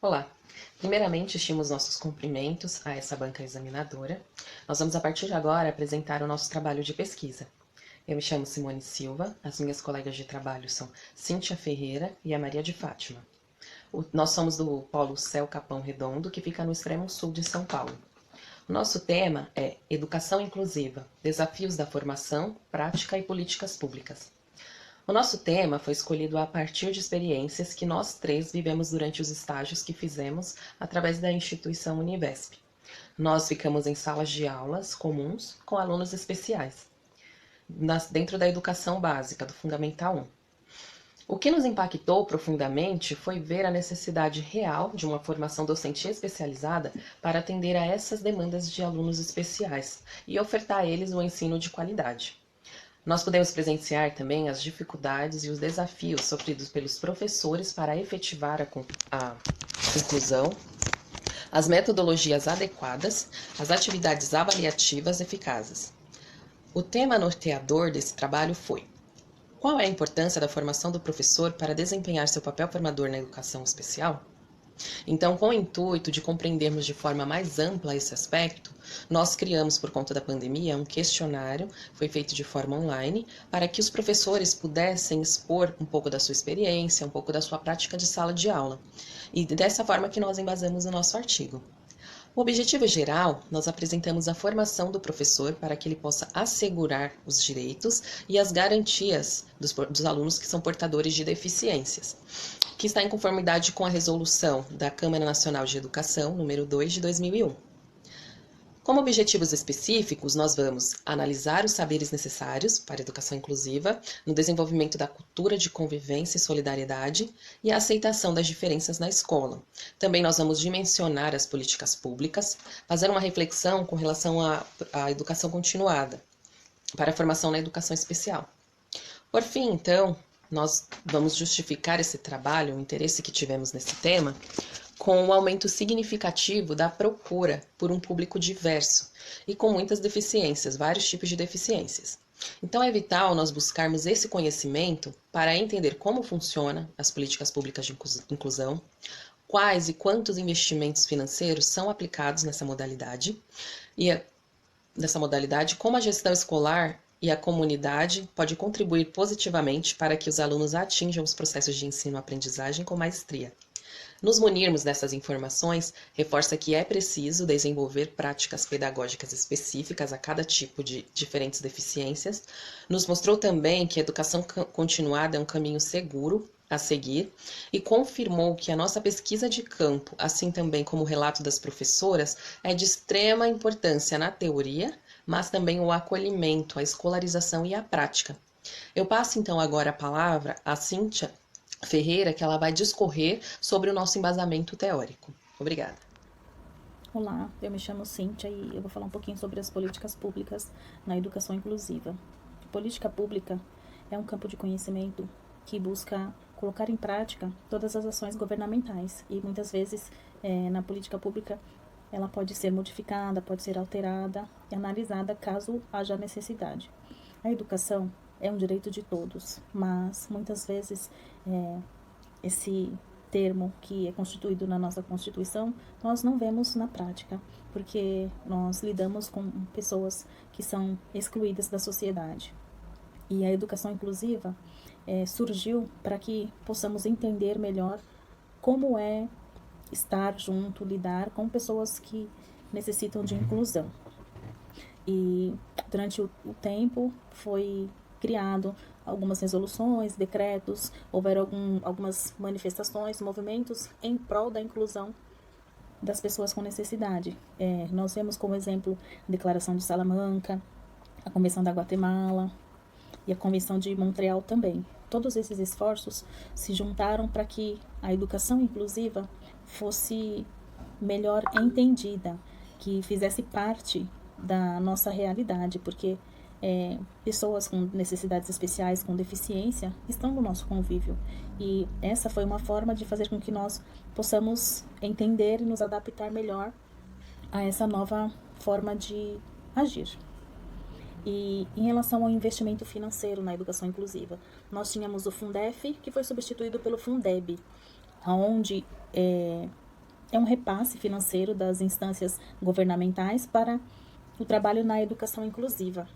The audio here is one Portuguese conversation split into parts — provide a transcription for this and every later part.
Olá! Primeiramente, estimo os nossos cumprimentos a essa banca examinadora. Nós vamos, a partir de agora, apresentar o nosso trabalho de pesquisa. Eu me chamo Simone Silva, as minhas colegas de trabalho são Cíntia Ferreira e a Maria de Fátima. Nós somos do Polo Céu Capão Redondo, que fica no extremo sul de São Paulo. O nosso tema é Educação Inclusiva, Desafios da Formação, Prática e Políticas Públicas. O nosso tema foi escolhido a partir de experiências que nós três vivemos durante os estágios que fizemos através da instituição Univesp. Nós ficamos em salas de aulas comuns com alunos especiais, dentro da educação básica, do Fundamental 1. O que nos impactou profundamente foi ver a necessidade real de uma formação docente especializada para atender a essas demandas de alunos especiais e ofertar a eles um ensino de qualidade. Nós podemos presenciar também as dificuldades e os desafios sofridos pelos professores para efetivar a inclusão, as metodologias adequadas, as atividades avaliativas eficazes. O tema norteador desse trabalho foi: qual é a importância da formação do professor para desempenhar seu papel formador na educação especial? Então, com o intuito de compreendermos de forma mais ampla esse aspecto, nós criamos, por conta da pandemia, um questionário, foi feito de forma online, para que os professores pudessem expor um pouco da sua experiência, um pouco da sua prática de sala de aula. E dessa forma que nós embasamos o nosso artigo. O objetivo geral, nós apresentamos a formação do professor para que ele possa assegurar os direitos e as garantias dos alunos que são portadores de deficiências, que está em conformidade com a resolução da Câmara Nacional de Educação, número 2 de 2001. Como objetivos específicos, nós vamos analisar os saberes necessários para a educação inclusiva, no desenvolvimento da cultura de convivência e solidariedade e a aceitação das diferenças na escola. Também nós vamos dimensionar as políticas públicas, fazer uma reflexão com relação à educação continuada, para a formação na educação especial. Por fim, então, nós vamos justificar esse trabalho, o interesse que tivemos nesse tema, com um aumento significativo da procura por um público diverso e com muitas deficiências, vários tipos de deficiências. Então é vital nós buscarmos esse conhecimento para entender como funcionam as políticas públicas de inclusão, quais e quantos investimentos financeiros são aplicados nessa modalidade, como a gestão escolar e a comunidade pode contribuir positivamente para que os alunos atinjam os processos de ensino-aprendizagem com maestria. Nos munirmos dessas informações, reforça que é preciso desenvolver práticas pedagógicas específicas a cada tipo de diferentes deficiências. Nos mostrou também que a educação continuada é um caminho seguro a seguir e confirmou que a nossa pesquisa de campo, assim também como o relato das professoras, é de extrema importância na teoria, mas também o acolhimento, a escolarização e a prática. Eu passo então agora a palavra à Cíntia Ferreira, que ela vai discorrer sobre o nosso embasamento teórico. Obrigada. Olá, eu me chamo Cíntia e eu vou falar um pouquinho sobre as políticas públicas na educação inclusiva. Política pública é um campo de conhecimento que busca colocar em prática todas as ações governamentais e muitas vezes na política pública ela pode ser modificada, pode ser alterada e analisada caso haja necessidade. A educação é um direito de todos, mas muitas vezes esse termo que é constituído na nossa Constituição, nós não vemos na prática, porque nós lidamos com pessoas que são excluídas da sociedade. E a educação inclusiva surgiu para que possamos entender melhor como é estar junto, lidar com pessoas que necessitam de inclusão. E durante o tempo foi criado algumas resoluções, decretos, houveram algumas manifestações, movimentos em prol da inclusão das pessoas com necessidade. Nós vemos como exemplo a Declaração de Salamanca, a Convenção da Guatemala e a Convenção de Montreal também. Todos esses esforços se juntaram para que a educação inclusiva fosse melhor entendida, que fizesse parte da nossa realidade, porque pessoas com necessidades especiais, com deficiência, estão no nosso convívio. E essa foi uma forma de fazer com que nós possamos entender e nos adaptar melhor a essa nova forma de agir. E em relação ao investimento financeiro na educação inclusiva, nós tínhamos o Fundef, que foi substituído pelo Fundeb, onde é um repasse financeiro das instâncias governamentais para o trabalho na educação inclusiva.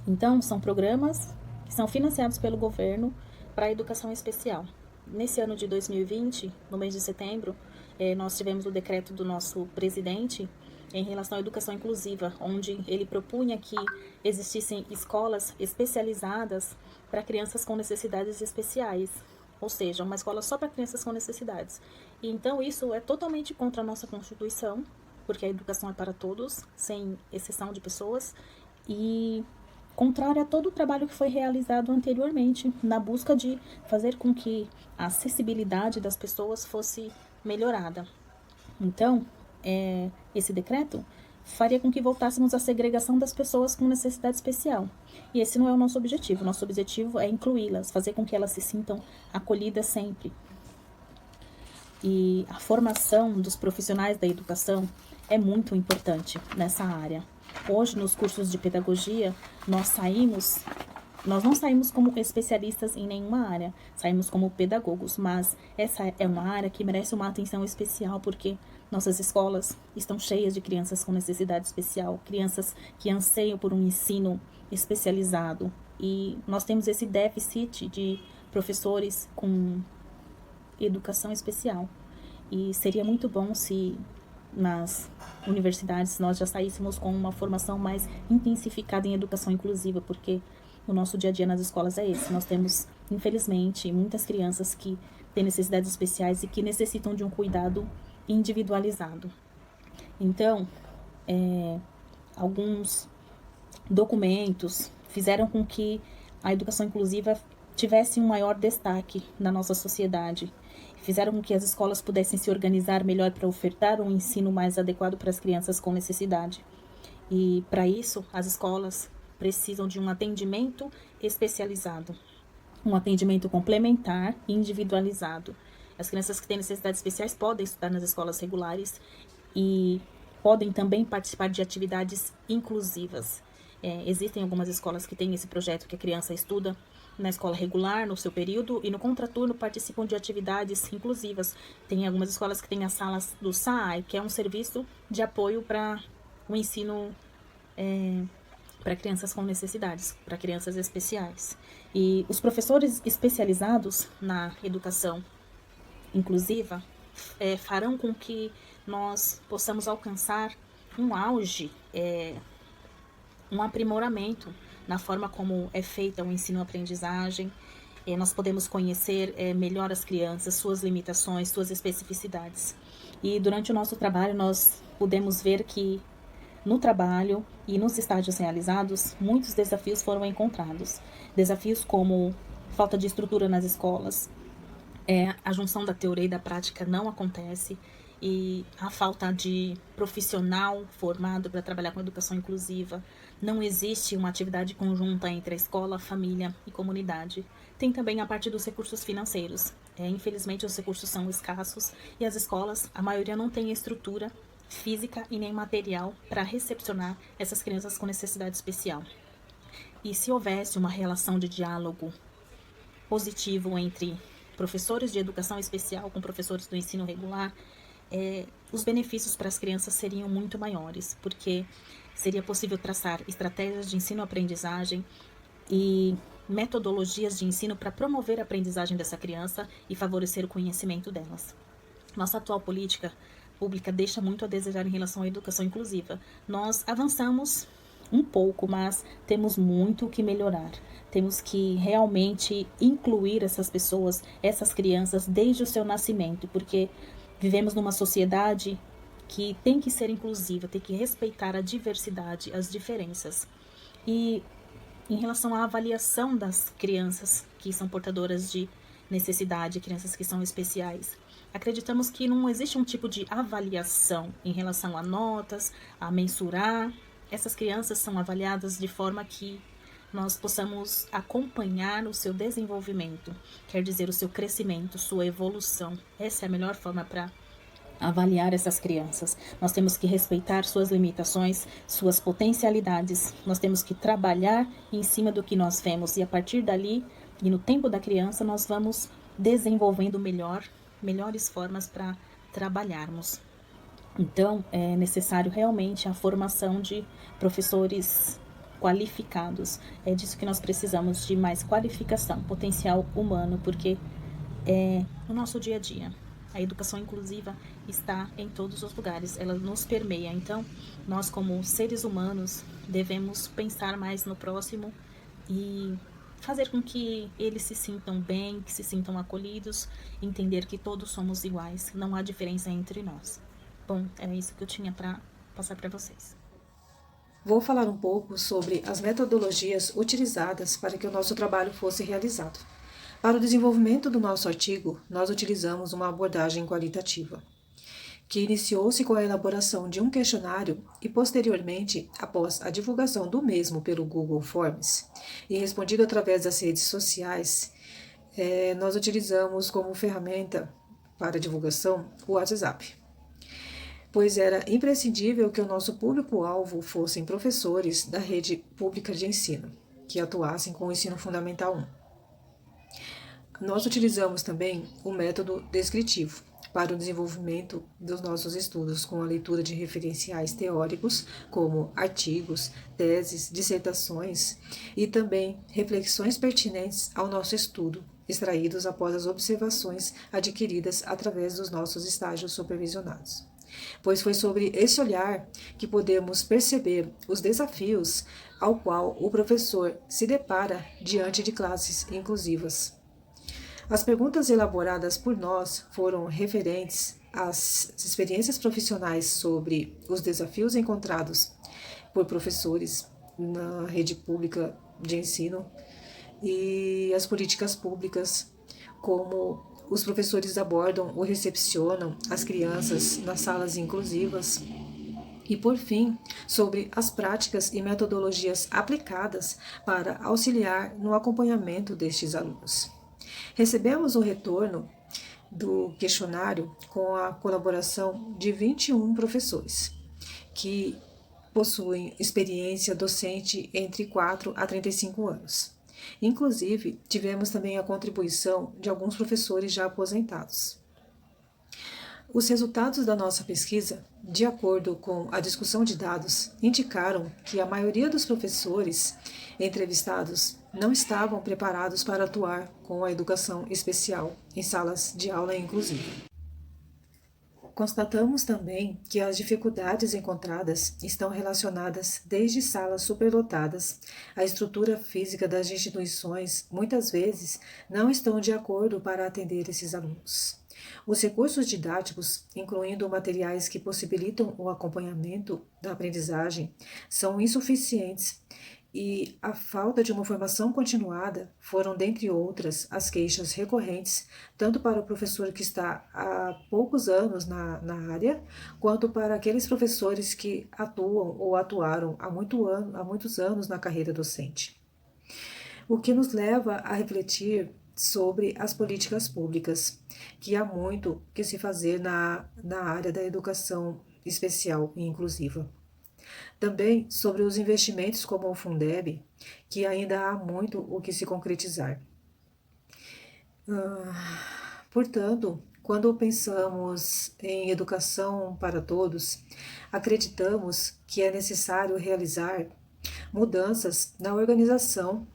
Então, são programas que são financiados pelo governo para a educação especial. Nesse ano de 2020, no mês de setembro, nós tivemos o decreto do nosso presidente em relação à educação inclusiva, onde ele propunha que existissem escolas especializadas para crianças com necessidades especiais, ou seja, uma escola só para crianças com necessidades. E então isso é totalmente contra a nossa Constituição, porque a educação é para todos, sem exceção de pessoas, e contrário a todo o trabalho que foi realizado anteriormente, na busca de fazer com que a acessibilidade das pessoas fosse melhorada. Então, esse decreto faria com que voltássemos à segregação das pessoas com necessidade especial. E esse não é o nosso objetivo. Nosso objetivo é incluí-las, fazer com que elas se sintam acolhidas sempre. E a formação dos profissionais da educação é muito importante nessa área. Hoje, nos cursos de pedagogia, nós não saímos como especialistas em nenhuma área, saímos como pedagogos, mas essa é uma área que merece uma atenção especial, porque nossas escolas estão cheias de crianças com necessidade especial, crianças que anseiam por um ensino especializado, e nós temos esse déficit de professores com educação especial. E seria muito bom se nas universidades nós já saíssemos com uma formação mais intensificada em educação inclusiva, porque o nosso dia a dia nas escolas é esse. Nós temos, infelizmente, muitas crianças que têm necessidades especiais e que necessitam de um cuidado individualizado. Então, alguns documentos fizeram com que a educação inclusiva tivesse um maior destaque na nossa sociedade. Fizeram com que as escolas pudessem se organizar melhor para ofertar um ensino mais adequado para as crianças com necessidade. E, para isso, as escolas precisam de um atendimento especializado, um atendimento complementar e individualizado. As crianças que têm necessidades especiais podem estudar nas escolas regulares e podem também participar de atividades inclusivas. Existem algumas escolas que têm esse projeto que a criança estuda na escola regular, no seu período, e no contraturno participam de atividades inclusivas. Tem algumas escolas que têm as salas do SAAI, que é um serviço de apoio para o ensino para crianças com necessidades, para crianças especiais. E os professores especializados na educação inclusiva farão com que nós possamos alcançar um auge, um aprimoramento na forma como é feita o ensino-aprendizagem. Nós podemos conhecer melhor as crianças, suas limitações, suas especificidades. E durante o nosso trabalho nós pudemos ver que no trabalho e nos estágios realizados, muitos desafios foram encontrados. Desafios como falta de estrutura nas escolas, a junção da teoria e da prática não acontece, e a falta de profissional formado para trabalhar com educação inclusiva. Não existe uma atividade conjunta entre a escola, família e comunidade. Tem também a parte dos recursos financeiros. Infelizmente, os recursos são escassos e as escolas, a maioria não tem estrutura física e nem material para recepcionar essas crianças com necessidade especial. E se houvesse uma relação de diálogo positivo entre professores de educação especial com professores do ensino regular, os benefícios para as crianças seriam muito maiores, porque seria possível traçar estratégias de ensino-aprendizagem e metodologias de ensino para promover a aprendizagem dessa criança e favorecer o conhecimento delas. Nossa atual política pública deixa muito a desejar em relação à educação inclusiva. Nós avançamos um pouco, mas temos muito o que melhorar. Temos que realmente incluir essas pessoas, essas crianças, desde o seu nascimento, porque vivemos numa sociedade que tem que ser inclusiva, tem que respeitar a diversidade, as diferenças. E em relação à avaliação das crianças que são portadoras de necessidade, crianças que são especiais, acreditamos que não existe um tipo de avaliação em relação a notas, a mensurar. Essas crianças são avaliadas de forma que nós possamos acompanhar o seu desenvolvimento, quer dizer, o seu crescimento, sua evolução. Essa é a melhor forma para avaliar essas crianças. Nós temos que respeitar suas limitações, suas potencialidades. Nós temos que trabalhar em cima do que nós vemos e a partir dali, e no tempo da criança, nós vamos desenvolvendo melhores formas para trabalharmos. Então, é necessário realmente a formação de professores qualificados. É disso que nós precisamos, de mais qualificação, potencial humano, porque no nosso dia a dia, a educação inclusiva está em todos os lugares, ela nos permeia. Então, nós como seres humanos devemos pensar mais no próximo e fazer com que eles se sintam bem, que se sintam acolhidos, entender que todos somos iguais, não há diferença entre nós. Bom, era isso que eu tinha para passar para vocês. Vou falar um pouco sobre as metodologias utilizadas para que o nosso trabalho fosse realizado. Para o desenvolvimento do nosso artigo, nós utilizamos uma abordagem qualitativa, que iniciou-se com a elaboração de um questionário e, posteriormente, após a divulgação do mesmo pelo Google Forms e respondido através das redes sociais, nós utilizamos como ferramenta para divulgação o WhatsApp, pois era imprescindível que o nosso público-alvo fossem professores da rede pública de ensino, que atuassem com o ensino fundamental 1. Nós utilizamos também o método descritivo para o desenvolvimento dos nossos estudos, com a leitura de referenciais teóricos, como artigos, teses, dissertações e também reflexões pertinentes ao nosso estudo, extraídos após as observações adquiridas através dos nossos estágios supervisionados. Pois foi sobre esse olhar que podemos perceber os desafios ao qual o professor se depara diante de classes inclusivas. As perguntas elaboradas por nós foram referentes às experiências profissionais sobre os desafios encontrados por professores na rede pública de ensino e as políticas públicas, como os professores abordam ou recepcionam as crianças nas salas inclusivas. E, por fim, sobre as práticas e metodologias aplicadas para auxiliar no acompanhamento destes alunos. Recebemos o retorno do questionário com a colaboração de 21 professores, que possuem experiência docente entre 4 a 35 anos. Inclusive, tivemos também a contribuição de alguns professores já aposentados. Os resultados da nossa pesquisa, de acordo com a discussão de dados, indicaram que a maioria dos professores entrevistados não estavam preparados para atuar com a educação especial em salas de aula inclusiva. Constatamos também que as dificuldades encontradas estão relacionadas desde salas superlotadas. A estrutura física das instituições muitas vezes não estão de acordo para atender esses alunos. Os recursos didáticos, incluindo materiais que possibilitam o acompanhamento da aprendizagem, são insuficientes e a falta de uma formação continuada foram, dentre outras, as queixas recorrentes, tanto para o professor que está há poucos anos na área, quanto para aqueles professores que atuam ou atuaram há muitos anos na carreira docente. O que nos leva a refletir sobre as políticas públicas, que há muito que se fazer na área da educação especial e inclusiva. Também sobre os investimentos como o Fundeb, que ainda há muito o que se concretizar. Portanto, quando pensamos em educação para todos, acreditamos que é necessário realizar mudanças na organização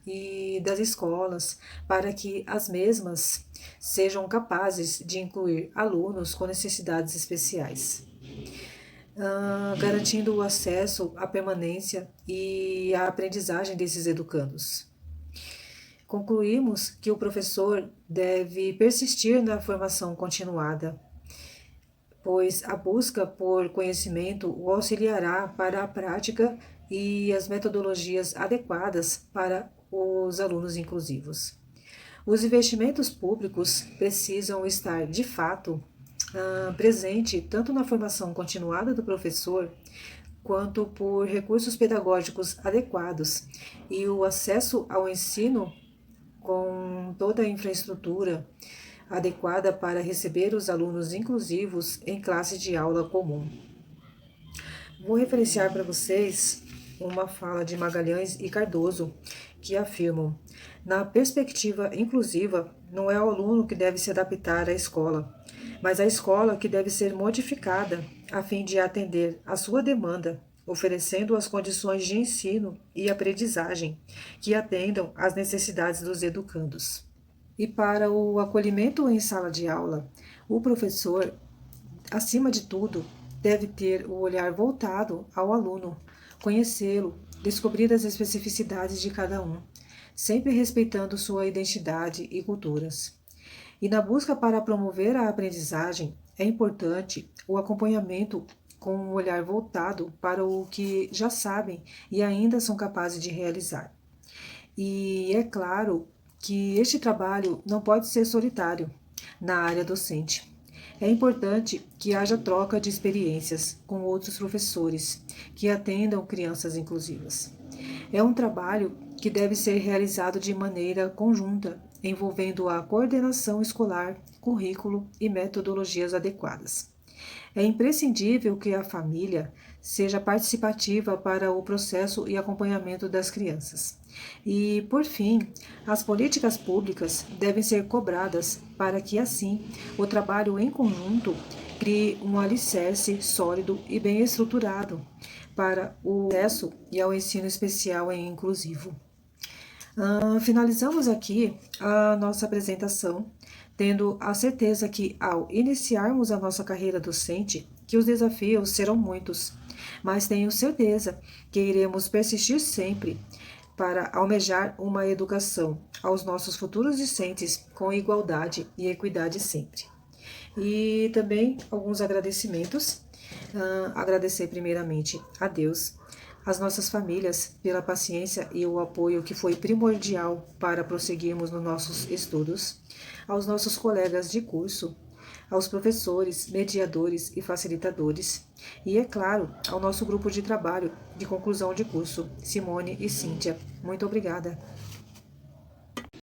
e das escolas para que as mesmas sejam capazes de incluir alunos com necessidades especiais, garantindo o acesso à permanência e à aprendizagem desses educandos. Concluímos que o professor deve persistir na formação continuada, pois a busca por conhecimento o auxiliará para a prática e as metodologias adequadas para os alunos inclusivos. Os investimentos públicos precisam estar, de fato, presente tanto na formação continuada do professor, quanto por recursos pedagógicos adequados e o acesso ao ensino com toda a infraestrutura adequada para receber os alunos inclusivos em classe de aula comum. Vou referenciar para vocês uma fala de Magalhães e Cardoso, que afirmam: Na perspectiva inclusiva, não é o aluno que deve se adaptar à escola, mas a escola que deve ser modificada a fim de atender à sua demanda, oferecendo as condições de ensino e aprendizagem que atendam às necessidades dos educandos. E para o acolhimento em sala de aula, o professor, acima de tudo, deve ter o olhar voltado ao aluno, conhecê-lo, descobrir as especificidades de cada um, sempre respeitando sua identidade e culturas. E na busca para promover a aprendizagem, é importante o acompanhamento com um olhar voltado para o que já sabem e ainda são capazes de realizar. E é claro que este trabalho não pode ser solitário na área docente. É importante que haja troca de experiências com outros professores que atendam crianças inclusivas. É um trabalho que deve ser realizado de maneira conjunta, envolvendo a coordenação escolar, currículo e metodologias adequadas. É imprescindível que a família seja participativa para o processo e acompanhamento das crianças. E, por fim, as políticas públicas devem ser cobradas para que, assim, o trabalho em conjunto crie um alicerce sólido e bem estruturado para o acesso e ao ensino especial e inclusivo. Finalizamos aqui a nossa apresentação, tendo a certeza que, ao iniciarmos a nossa carreira docente, que os desafios serão muitos, mas tenho certeza que iremos persistir sempre para almejar uma educação aos nossos futuros discentes com igualdade e equidade sempre. E também alguns agradecimentos. Agradecer primeiramente a Deus, às nossas famílias pela paciência e o apoio que foi primordial para prosseguirmos nos nossos estudos, aos nossos colegas de curso, aos professores, mediadores e facilitadores, e, é claro, ao nosso grupo de trabalho de conclusão de curso, Simone e Cíntia. Muito obrigada.